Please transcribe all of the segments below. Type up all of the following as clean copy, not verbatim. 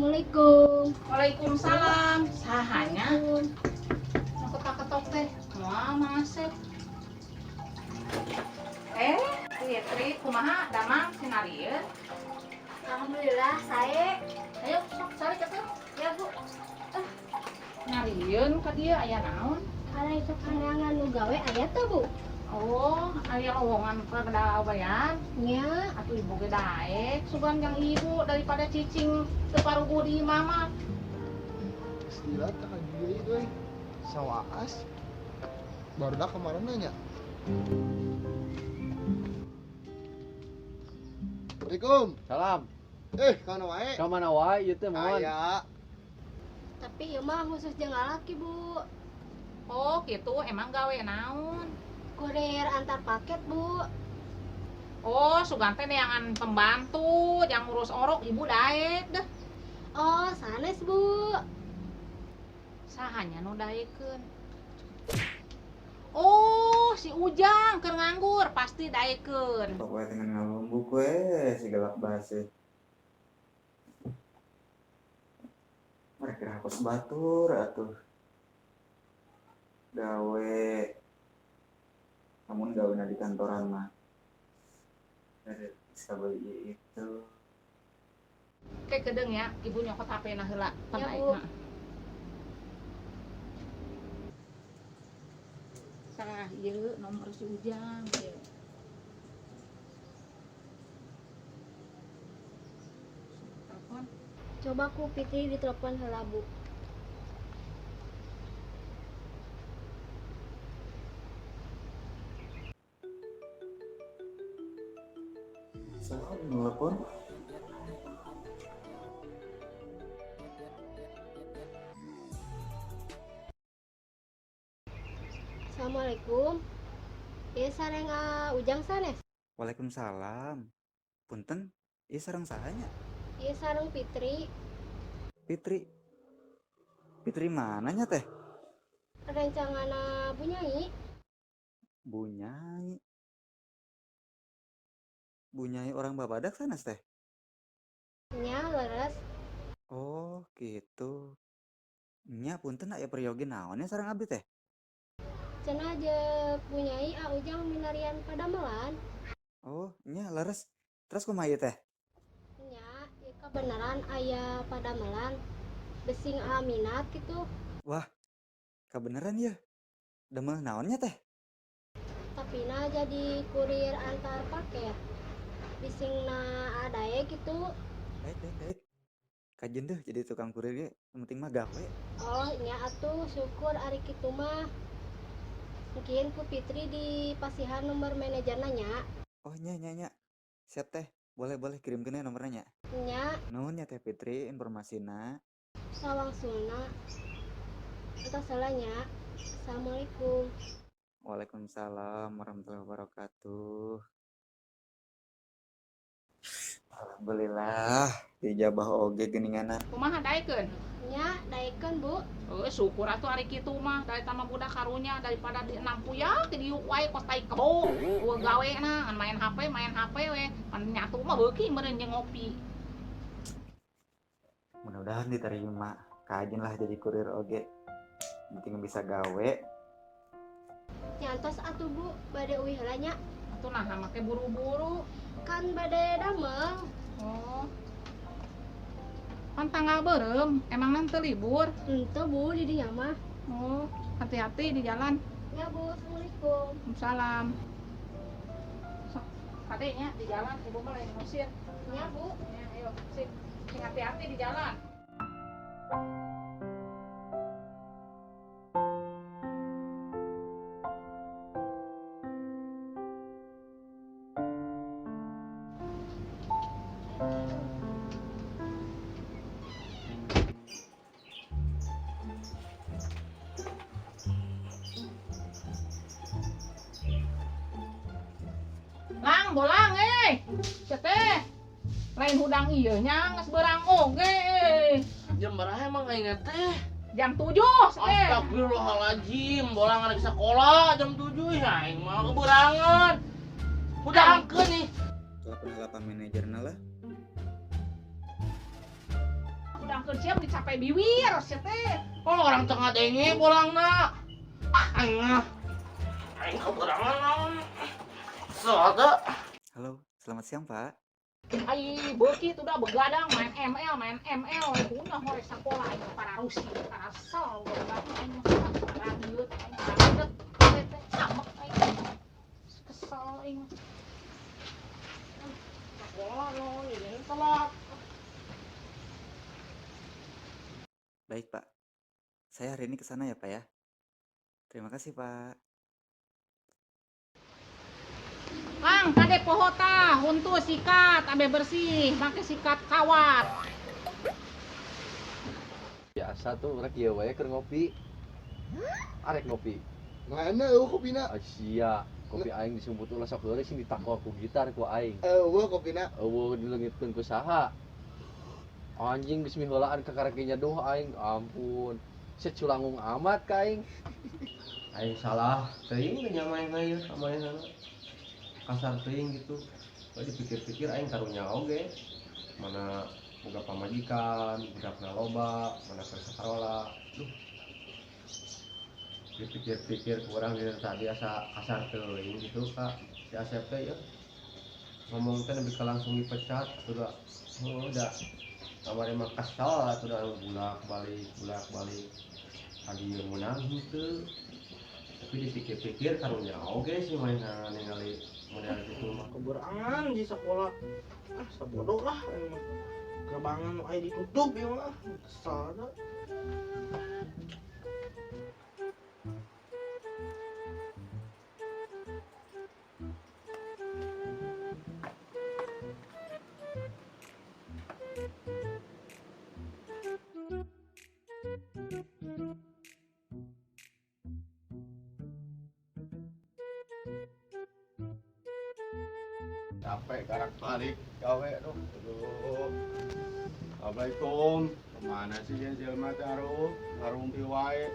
Assalamualaikum. Waalaikumsalam. Sahanya mau ketok-ketok teh. Moal masuk. Fitri, kumaha damang sinarieun? Alhamdulillah, saya. Ayo sok sari cepet. Ya, Bu. Nyarieun ka dieu aya naon? Karena itu karangan nu gawe aya teh, Bu. Oh, aya lowongan pada awean. Nya, Atuh ibu ge daek, sugan yang ibu daripada cicing teu parugu di mama. Gila tak gila itu sawaas baru dah kemarin nanya. Assalamualaikum. Salam. Kana wae. Ka mana wae ieu teh mohon. Aya. tapi ieu mah khusus jeung lalaki, Bu. Oh, gitu emang gawe naon? Kurir antar paket, Bu. Oh, sugan teh neangan pembantu, yang ngurus orok ibu daek deh. Oh, sanes, Bu. Sahanya nu daekeun. Oh, si Ujang keur nganggur, pasti daekeun. Pokoknya dengan ngalumbuk we si galak bahasa. Mereka hapus batur atuh. Gawe. Namun gawe di kantoran mah. Dari bisa beli itu. Kayak kedeng ya, ibu nyokot HP na heula. Ya, Bu. Sah, ieu nomor si Ujang. Ieu. Telepon. Coba ku Fitri ditelepon heula, Bu. Soal nelpon. Assalamualaikum. Ieu sareng Ujang sanes. Waalaikumsalam. Punten, ieu sareng sahanya? Ieu sareng Fitri. Fitri. Fitri mananya teh? Rencanganna Bunyai. Bunyai. Bunyai orang babadak sanes teh? Nya leres. Oh, gitu. Nya punten aya peryogi naon ya sareng abdi teh? Cenah je Bunyai Ujang minarian padamelan. Oh, nya leres. Terus kumaha ieu teh? Nya, ieu kebenaran aya padamelan. Besing minat gitu. Wah, kebeneran ya. Damel naonnya teh? Tapina jadi kurir antar paket. Bisingna adae gitu. Baik. Kajen deh jadi tukang kurir ge, yang penting mah gawe. Oh, nya atuh syukur ari kitu mah. Mungkin ku Fitri di pasihan nomor manajerna nya. Oh, nya. Siap teh. Boleh kirimkeun ya nomornya nya. Nya Nuhun ya Teh Fitri informasina. sawangsulna. Eta salahnya. Assalamualaikum. Waalaikumsalam warahmatullahi wabarakatuh. Alhamdulillah dijabah oge geuninganan. Kumaha daekeun? Nya daekeun, Bu. Syukur atuh ari kitu mah dari tama budak karunya daripada di enam puya di diuk wae kostai kebo. Eueuh gawena ngan main HP we. Kan nyatu mah beuki meureun jeung ngopi. Mudah-mudahan diterima. Kajen lah jadi kurir oge. Penting bisa gawe. Nyantos atuh, Bu, bade uwi heula nya. Atuh nah make buru-buru. Kan bade damel. Oh. Kan tanggal beureum, emang nanti libur. Henteu, Bu, di dinya mah. Oh, hati-hati di jalan. Ya, Bu. Assalamualaikum. Salam. Sok, adeknya di jalan, ibu mah lagi ngusir. Ya, Bu. Ya, ayo, sip. Sing hati-hati di jalan. Lang, bolang Ceteh. Lain hudang ieu nya geus beurang oge. Jam berapa emang nggak inget teh? Jam 7, Ceteh. Astagfirullahaladzim, bolang anak sekolah jam 7 ya, aing mah keberangan. Udah angkeun nih. Telepon halapan manajerna lah. Udah ngurangkeun siam dicapai biwir sia teh. Kalau orang tengah denge bolangna. Aing mah. Aing keberangan naon. Soalnya Halo, selamat siang Pak. Ai beuki tuh dah begadang main ML punya hore sakola aing para rusi para sel begadang aing mah radio aing radio teh samek aing kesel aing sakola lo ini telat. Baik Pak, saya hari ini ke sana ya Pak ya. Terima kasih Pak. Kang, kade pohota, untuk sikat, abe bersih, pakai sikat kawat. Biasa tuh rek ieu wae keur ngopi. Arek ngopi. Mana kopina? Sia, kopi aing disumput ulah sok heureuy sing ditakok ku gitar ku aing. Kopina. Eueuh dileungitkeun ku saha? Anjing geus miheulaan ka karekinya doh aing, ampun. Seculangung amat ka aing. Aing salah teuing nya main-main sama yang kasar teuing gitu. Bae dipikir-pikir aing karunya oge. Mana boga pamajikan, budakna loba, mana keur sakola. Duh. Dipikir-pikir kurang dari tadi asa kasar teuing gitu Kak. Si Asep teh ya. Ngomong teh nepi ka langsung dipecat atuh udah. Kamari mah kesal atuh da bulak-balik. Adi menang gitu. Tapi dipikir-pikir karunya oge sih mainan ningali model itu mah keberangan di sekolah. Sabodoh lah aing mah. Gerbangna nu aya ditutup ieu mah. Kesal da. Capek karak balik gawe tuh. Aduh. Assalamualaikum. Kemana sih jelma teh harumpi wae.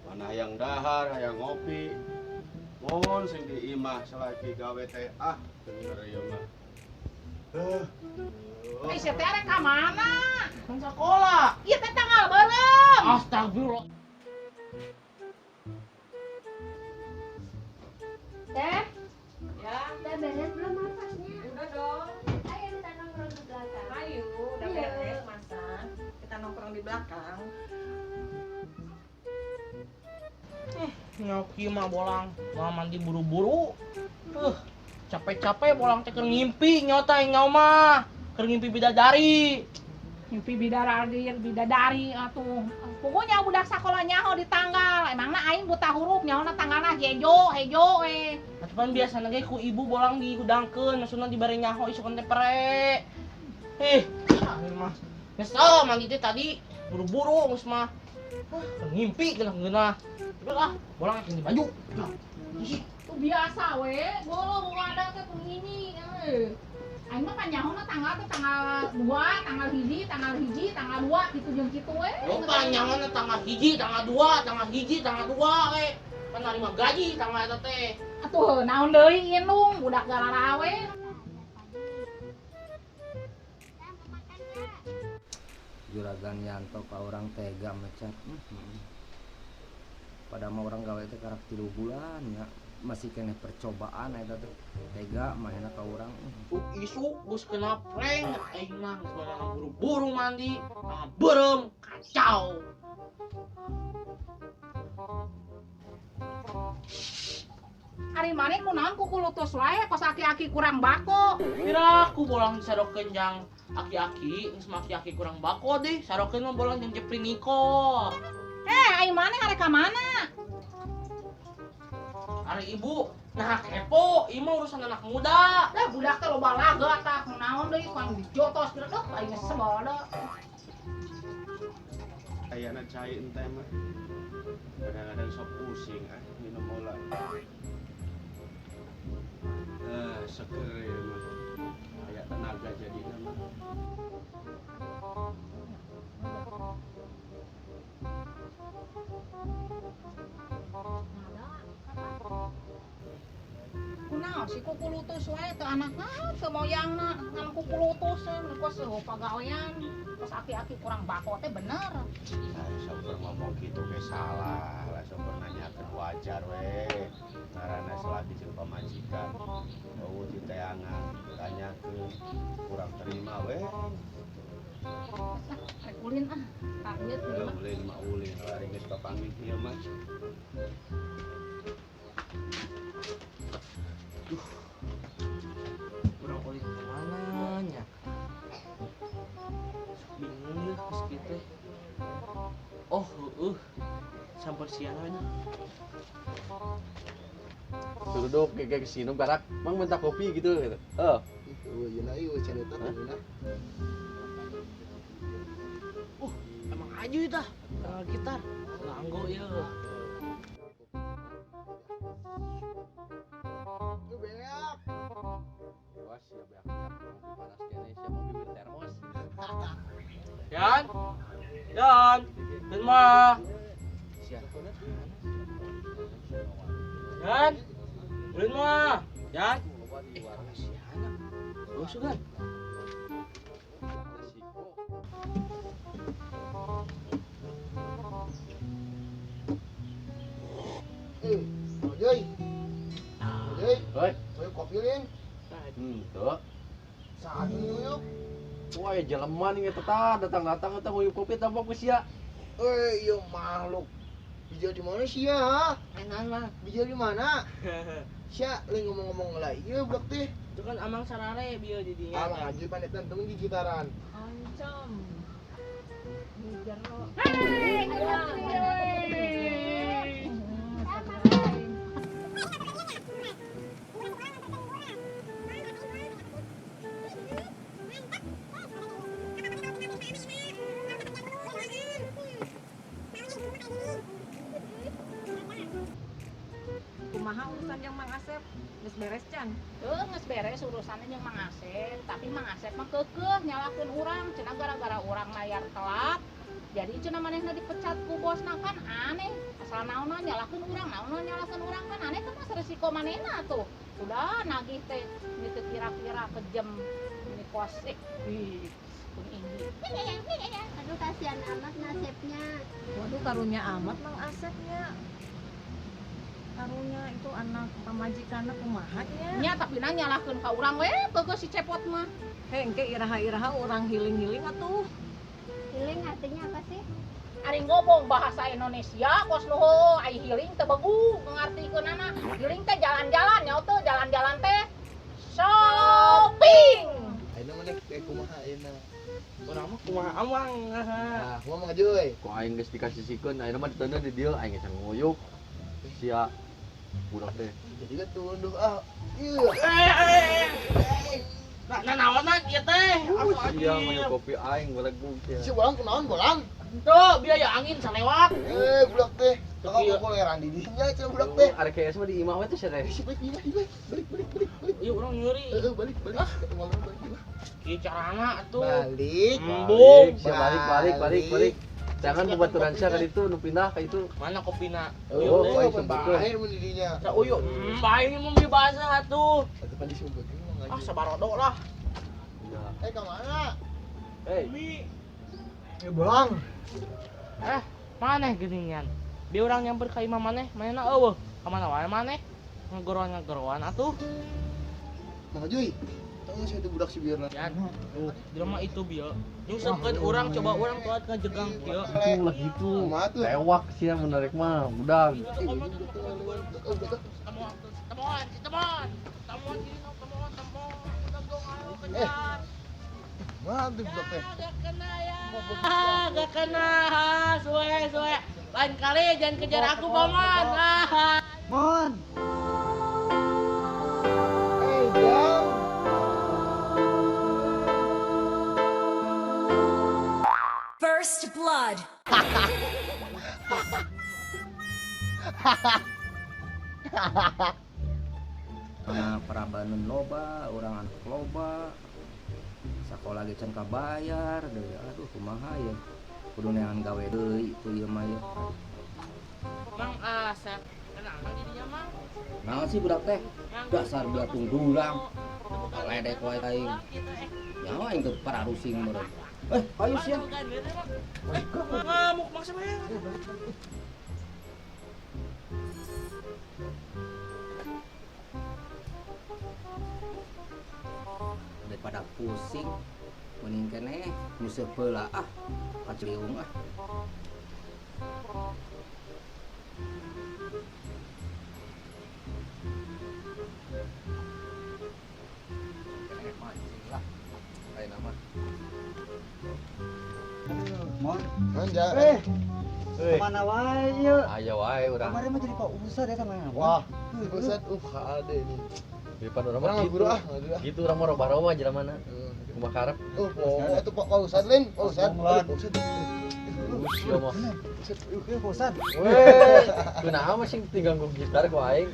Mana yang dahar, hayang ngopi. Mun sing di imah salaki gawe teh bener ieu mah. Eh, si teh ka mana? Kan sekolah. Ieu teh tanggal beureum. Astagfirullah. Teh, Ya, udah beres belum masaknya? udah dong. Ayo kita nongkrong di belakang. Ayo, udah Iya. beres masak. Kita nongkrong di belakang. Nyoki mah bolang, mau mandi buru-buru. Capek-capek bolang teh keur ngimpi nyota nyau mah. Keur ngimpi bidadari. Mimpi bidadari atuh. Pokoknya budak sakola nyaho di tanggal. Emangna aing buta huruf nyahona tanggalna hejo we. Atuh biasana ge ku ibu bolang dihudangkeun, maksudna dibari nyaho isukeun teh pere. Aing mah nyesel mah gitu tadi buru-buru geus mah. Keur ngimpi geunah-geunah. Udah bolang yang di baju. Itu biasa we. Golo ada teh ini. Aing mah kan nyahona tanggal teh tanggal 2, tanggal 1, tanggal 2 gitu jeung kitu we. Loba nyawana tanggal 1, tanggal 2, tanggal 1, tanggal 2 we. Kan narima gaji tanggal eta teh. Atuh naon deui indung budak galara we. juragan Yanto ka orang tega mecat. Pada mah orang gawe teh karak 3 bulan ya. Masih kena percobaan eta teh. Tega mahena ka urang. Isu geus kena prank aing mah geus buru-buru mandi, beureum kacau. Ari maneh kunaon ku kulutus wae kos aki-aki kurang bako. Piraku bolang sarokeun jang aki-aki, geus mah aki-aki kurang bako deh. Sarokeun mah bolang jeung Jepri Niko. Aing maneh arek ka mana? Ari ibu, nah kepo, ieu mah urusan anak muda. Lah budak teh loba laga tah kunaon deui kan dijotos kira deh aing sebel da. Ayana cai ente mah. Kadang-kadang sok pusing minum bola. Seger ya mah. Kayak tenaga jadi nama. Kunaon si kukulutus wae teu anakna teu moyangna ngan kukulutus kos pagawean kos aki-aki kurang bako teh bener. Nah, sopir ngomong gitu ke salah lah, sopir nanyakeun wajar we ngaranna selagi jeung pamajikan eueuh di teangan tanyakeun kurang terima we. Rek ulin kaget Ulah ulin mah ulin lari geus kapamit ieu mah. Kurang kulit kemana nya? Bingung ya meski teh. Oh, sampai siang aja. Duduk kayak kesini barak, mang minta kopi gitu. Oh, Emang aju itu kenal gitar. Langgo ya. wah siap ya, kopi panas kene siap mau bibir termos. Yan, Yan, dan mah. Siapa? Yan, ulin mah. Yan. Coba di warung Siapa? Oh sugan. resiko. Joy. Joy, Hoi, kowe kopi lin. tuh. Saat yuk. Wah ya jeleman ini tetap datang kita nguyup kopi tambah sia. Iya makhluk. Bijak di mana sih ya? Enak mah. Bijak di mana? Sia, lagi ngomong-ngomong lah. Iya blok teh. Itu kan amang sarare bieu di dinya. Alang aja panetan temen gigitaran. Ancam. Di jero. Kumaha urusan yang Mang Asep? Geus beres can? Geus beres urusannya jeung Mang Asep, tapi Mang Asep mah keukeuh nyalakeun urang, cenah gara-gara urang layar telat. Jadi cenah manehna dipecat ku bosna kan aneh. Asal naonna nyalakeun urang, naonna nyalakeun urang kan aneh teh mas resiko manehna tuh. Udah nagih teh itu kira-kira kejem ini kos wih pun ini. Aduh kasihan amat nasibnya. Waduh karunya amat Mang Asepnya. Karunya itu anak pamajikanna kumaha nya? Nya tapi na nyalakeun ka urang we teu si cepot mah. Engke iraha-iraha orang hiling-hiling atuh. Healing artinya apa sih? Ari ngomong bahasa Indonesia kos nu ai healing teu begu ngartikeunana. Healing teh jalan-jalan nya teh jalan-jalan teh shopping. Ayeuna maneh kayak kumaha ayeuna. Urang mah kumaha amang. Nah, ngomong aja euy. Kok aing geus dikasih sikeun, ayeuna mah ditunda di dieu aing geus nguyup. Sia budak teh. Jadi kan tunduh ah. Iya. Nah, naonan ieu teh? Sia nguyup kopi aing belegug sia. Si bolang kunaon bolang? Tuh, biaya angin salewat. Budak teh. Kakak koleran di dinya cenah budak teh. Arek kayak sama di imah we teh sia teh. Si balik balik. Ieu urang nyuri. Balik. Ngomong balik. Ieu carana atuh. Balik. Embung. Sia balik. Jangan pembaturan sia ka ditu nu pindah ka itu. Mana kopina? Oh, Ieu teh. bae mun di dinya. Sa uyu. Bae ini mau bahasa atuh. Atuh pan disumbeun Ah, sabarodo lah. Iya. Ka mana? Hei, Bolang. Maneh geuningan. Dia orang nyamper ka imah maneh, manehna eueuh. Ka mana wae maneh? Ngegoroan atuh. Mang Joy. Tahu saya itu budak si biarna. Yan. Tuh, di rumah itu bieu. Nyusepkeun urang coba urang tuat ngajegang kieu. itu lah gitu. Kumaha tuh? Tewak sia menarik mah, budak. Mana tuh budak teh? Gak kena, suwe. Lain kali jangan kejar aku, Paman. Mon. Jang. First blood. Parabaneun loba, urang anak loba. Sakola ge can kabayar deui. Aduh kumaha ya. Kudu neangan gawe deui itu ieu mah ya. Mang Asep, Kenapa jadinya mang? Nah sih budak teh dasar belatung dulang ledek wae aing nyawa aing teu pararusing meureun ayo sia Ngamuk maksud saya. daripada pusing mending keneh nyuseup heula kaciliung Mon, Manja. kemana wae ieu? Ayo wae urang. Kemarin mah jadi Pak Ustad ya sama Wah, Ustad ada ini. Di depan urang Urang mah ngaguru gitu. ah. Gitu urang mah roba-roba jelema mana. Kumaha karep. Itu Pak Ustad lain, Pak Ustad. Terus ya mah. Ieu Pak Ustad. Weh, kunaha mah sing tinggal nggo gitar ku aing.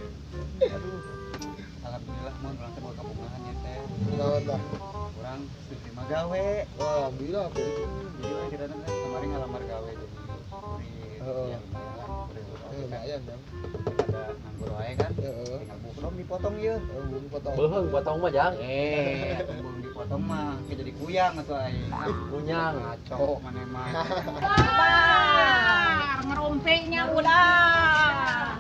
Alhamdulillah mon urang teh boga kabungahan ya teh. Naon tah? Urang diterima gawe. Wah, alhamdulillah. Jadi urang kita kemarin ngalamar gawe jadi kurir. Ya Lumayan kan. Ada nganggur wae kan. Heeh. Tinggal belum dipotong ieu. Belum potong. Beuheung potong mah jang. Belum dipotong mah kayak jadi kuyang atuh aing. Kunyang. Ngaco maneh mah. Sabar, ngerumpiknya udah.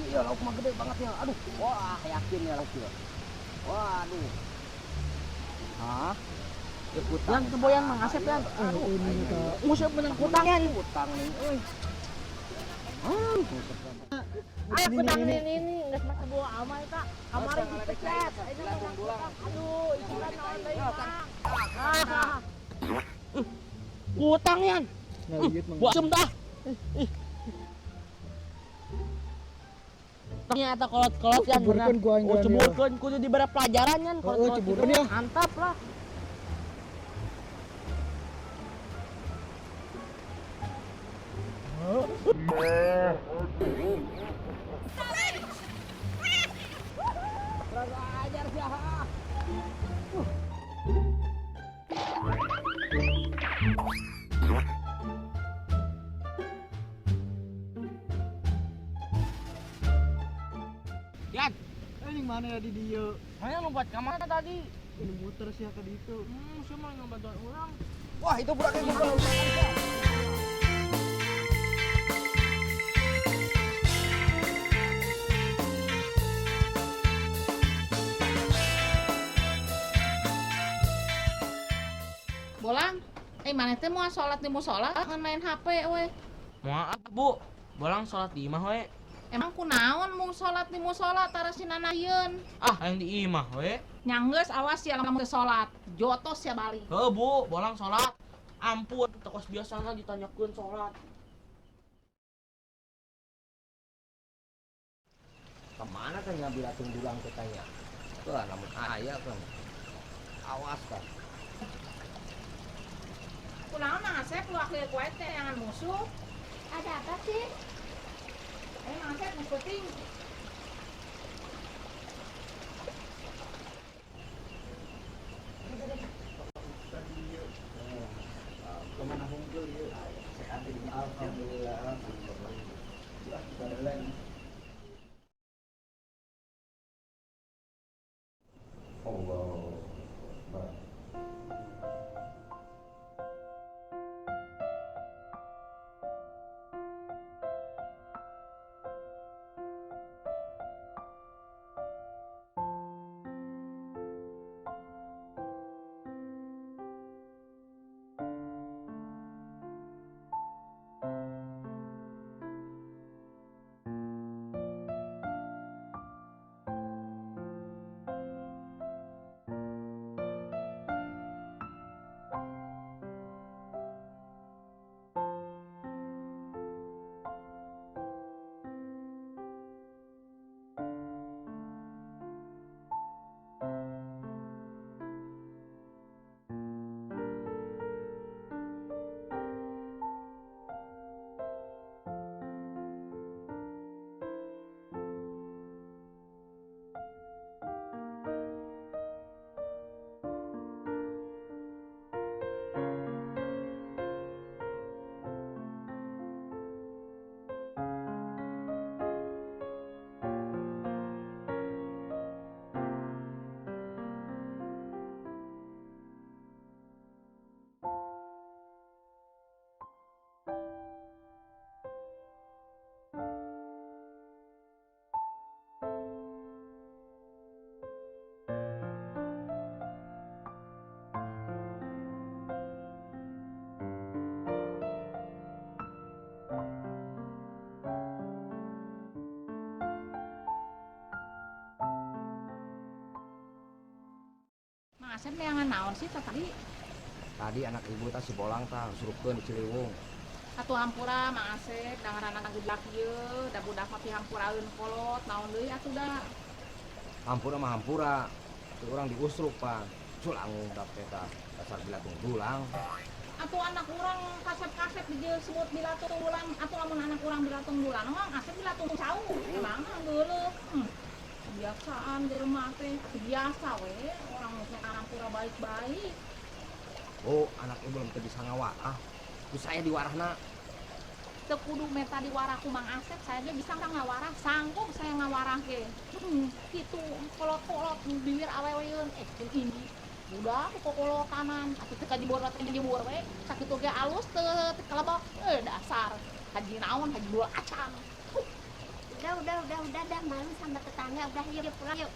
iya lauk mah gede banget ya aduh wah yakin ya lauk ya waduh hah Yang keboyan mang Asep yan. Ngusep menang kutang yan. utang nih Ayo kutang ini nggak sempat bawa amal tak. Kemarin dipecet. Ini menang kutang. Aduh, itu kan naon deui, Mang. Kutang yan. Buat dah. Ternyata kolot-kolot yan benar. Oh ceburkeun kudu diberi pelajaran yan kolot-kolot gitu. Mantap lah. Ajar siapa? Yan, Ini mana ya di dieu? mana lompat ke mana tadi? Ini muter sia ka ditu. Siapa yang ngebantuin orang? Wah, itu budak yang goblok. Bolang, mana teh mau sholat di musola kan main HP we. Maaf bu, bolang sholat di imah we. Emang kunaon mau sholat di musola tarasina nayeun. Ah yang di imah we. Nyanggeus awas ya lamun teu sholat. Jotos ya balik. Heuh bu, bolang sholat. Ampun, tekos biasana ditanyakeun sholat. kemana kan ngambil atung dulang katanya tuh namun ayah kan awas kan Kunaon Mang Asep lu akli kue teh jangan musuh. Ada apa sih? Mang Asep nu penting. Kemana hungkul ieu? Sehat ini alhamdulillah. Allah. Asep neangan naon sih tadi? Tadi anak ibu tak si Bolang tah suruhkeun di Ciliwung. Atuh hampura Mang Asep dangaran anak geblak ieu, da budak mah pihampuraeun kolot naon deui atuh da. Hampura mah hampura. Itu orang diusruk Pak. Culangung dapet tah dasar bilatung dulang. Atuh anak urang kasep-kasep disebut bilatung dulang, atuh lamun anak urang bilatung dulang Mang Asep bilatung cau. Emang geuleuh. Kebiasaan jelema teh, biasa we orang mungkin hampura baik-baik. Oh, anak ibu belum bisa ngawarah. Terus saya diwarahna. Teu kudu meta diwarah ku Mang Asep, saya ge bisa ngawarah, sanggup saya ngawarah ge. Kitu kolot-kolot bibir aweweun jeung ini. Budak kokolotanan, atuh teu kajibor teh dijibor we. Sakitu ge alus teu kalebok. Dasar haji naon, haji bola acan. Udah dah malu sama tetangga. Udah yuk pulang yuk.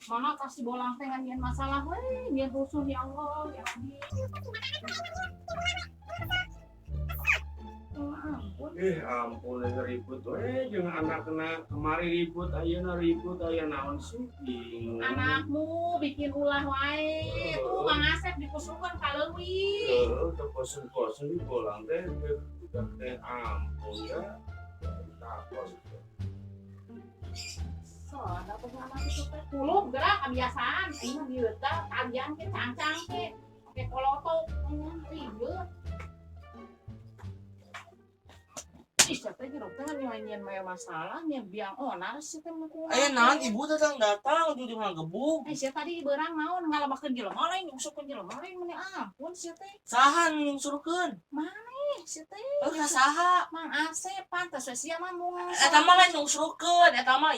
Mana pasti bolang teh ngan masalah we, ngan rusuh ya Allah, ya Rabbi. Ampun ribut we jeung anakna kemari ribut ayeuna naon sih bingung. Anakmu bikin ulah wae. Tuh Mang Asep dikusukeun ka leuwih. Teu kosen-kosen di bolang teh budak teh ampun ya. Takos. Ada pengalaman itu teh kulub gerak kebiasaan ini mah dieutak tagihan ke cangcang ke pakai kolotok ribet. Ih, teh jeruk teh nyanyian maya masalah nya biang onar sih teh muku. Aya naon ibu datang di mah gebuk. Sia tadi beurang naon ngalabakeun jelema lain nyusupkeun jelema lain meni ampun sia teh. Sahan suruhkeun? Maneh sia teh. Ka saha? Mang Asep pantes we sia mah mung. Eta mah lain suruhkeun, eta mah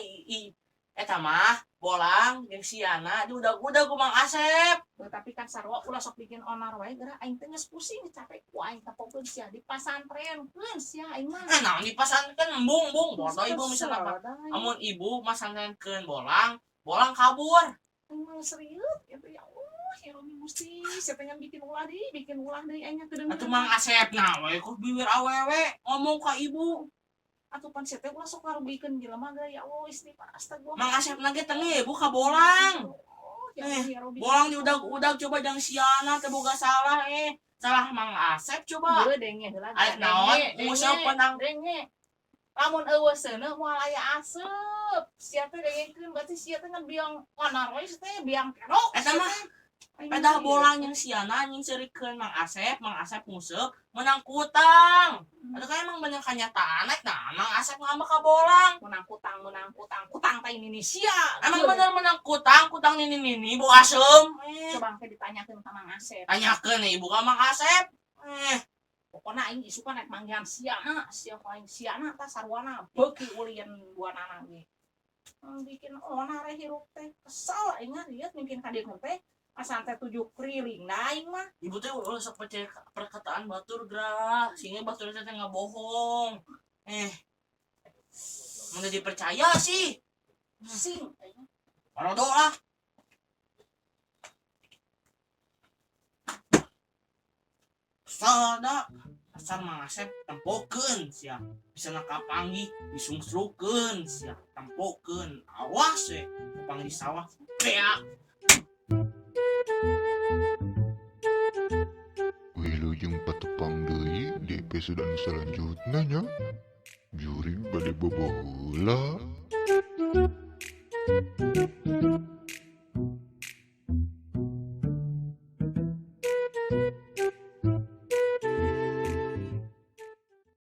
Bolang jeung Siana diudag-udag ku Mang Asep. Tapi kan sarua ulah sok bikin onar wae geura aing teh geus pusing capek ku aing tepokeun sia di pasantren. Sia aing mah. Naon di pasantren embung bodoh ibu misalna apa? Amun ibu masantrenkeun Bolang kabur. Emang serius ya Allah, ya Romi Gusti, siapa yang bikin ulah deui aing kedeung. Atuh Mang Asep nah we ku bibir awewe ngomong ka ibu. Atuh pan teh ulah sok ngarugikeun jelema ge ya Allah istighfar astagfirullah. Mang Asep lagi tengah ibu ka Bolang. Bolang diudag-udag coba jang Siana teh boga salah salah Mang Asep coba. Heeh denge heula. Aya naon usah penang denge. Lamun eueuh seuneu moal aya aseup. Sia teh dengekeun berarti sia teh ngan biang onar we teh biang kerok. Eta mah pedah Bolang jeung Siana nying sirikeun Mang Asep nguseup menang kutang. Ada kan emang banyak kenyataan nah Mang Asep ngambek ka Bolang. Menang kutang teh ini sia. Emang bener menang kutang nini bu asem. Coba teh ditanyakeun ka Mang Asep. Tanyakeun ibu ka Mang Asep. Pokona aing isukan rek manggihan Siana tah sarwana beuki ulin buanana ge. Bikin onar hirup teh kesal aing lihat mungkin ka dieu teh asante 7 kriling nah aing mah. Ibu teh ulah sok percaya perkataan batur gra, sehingga batur teh enggak bohong. Mun dipercaya sih. Sing Parodo lah. Sada asal Mang Asep tempokeun sia. Bisa nakapanggih disungsrukeun sia, tempokeun. Awas we, pang di sawah. Beak. Wilujeng patupang deui di episode selanjutnya nya. Juri bade bobola.